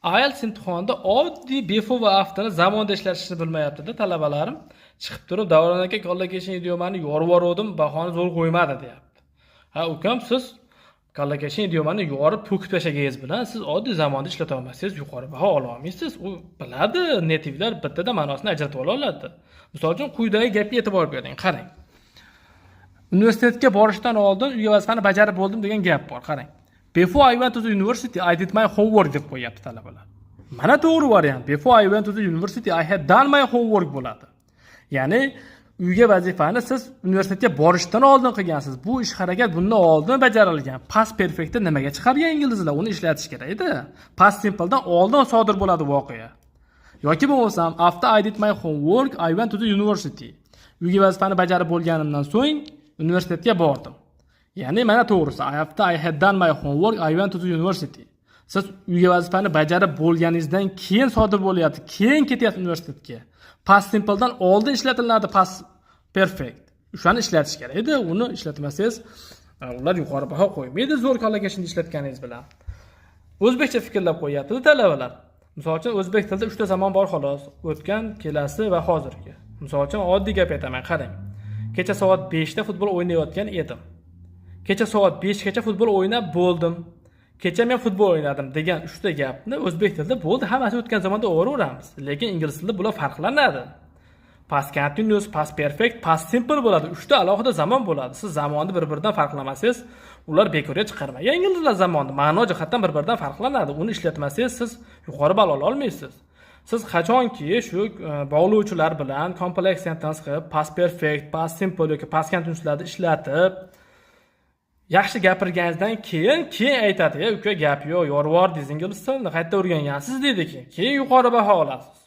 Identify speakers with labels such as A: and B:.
A: IELTS imtihonida oddiy before va afterni zamonda ishlatishni bilmayapti-da talabalarim. Chiqib turib, Davron aka kollaketion idiomani yorib yordim, bahoni zo'r qo'ymadi deyapti. Ha, ukam, siz kollaketion idiomani yorib to'kib tashlagingiz bilan siz oddiy zamonda ishlata olmasangiz, yuqori baho ola olmaysiz. U biladi, nativlar bittada ma'nosini ajratib ola oladi. Misol uchun quyidagi gapga e'tibor bering, qarang. Universitetga borishdan oldin uy vazifani bajarib bo'ldim degan gap bor, qarang. Before I went to the university, I did my homework deb qo'yapti talabalar. Mana to'g'ri variant. Before I went to the university, I had done my homework bo'ladi. Ya'ni uyga vazifani siz universitetga borishdan oldin qilgansiz. Bu ish harakat bundan oldin bajarilgan. Past perfectni nimaga chiqargan inglizlar? Uni ishlatish kerak edi. Past simpledan oldin sodir bo'ladi voqea. Yoki bo'lmasam, after I did my homework, I went to the university. Uyga vazifani bajarib bo'lganimdan so'ng universitetga bordim. Ya'ni mana to'g'risi, after I had done my homework, I went to the university. Siz uyga vazifani bajarib bo'lganingizdan keyin sodir bo'lyapti, keyin ketyapsiz universitetga. Past simpledan oldin ishlatiladi past perfect. O'shani ishlatish kerak edi. Uni ishlatmasangiz, ular yuqori baho qo'ymaydi zo'r kollaketion ishlatganingiz bilan. O'zbekcha fikrlab qo'yapti talabalar. Misol uchun o'zbek tilida 3 ta zamon bor xolos. O'tgan, kelasi va hozirgi. Misol uchun oddiy gap aytaman, qarang. Kecha soat 5 da futbol o'ynayotgan edim. Kecha soat 5 gacha futbol o'ynab bo'ldim. Kecha men futbol o'ynadim degan 3 ta gapni o'zbek tilida bo'ldi, hammasi o'tgan zamonda o'raveramiz. Lekin ingliz tilida bular farqlanadi. Past continuous, past perfect, past simple bo'ladi. 3 ta alohida zamon bo'ladi. Siz zamonni bir-biridan farqlamasangiz, ular bekorga chiqarmaydi. Inglizlar zamonni ma'no jihatdan bir-biridan farqlanadi. Uni ishlatmasangiz siz yuqori ball ola olmaysiz. Siz qachonki shu bog'lovchilar bilan complex sentence qilib, past perfect, past simple yoki past continuouslarni ishlatib yaxshi gapirganingizdan keyin aytadi, uka gap yo'q, yorvor dezingiz ingliz tilini qayta o'rgangansiz deydi keyin yuqori baho olasiz.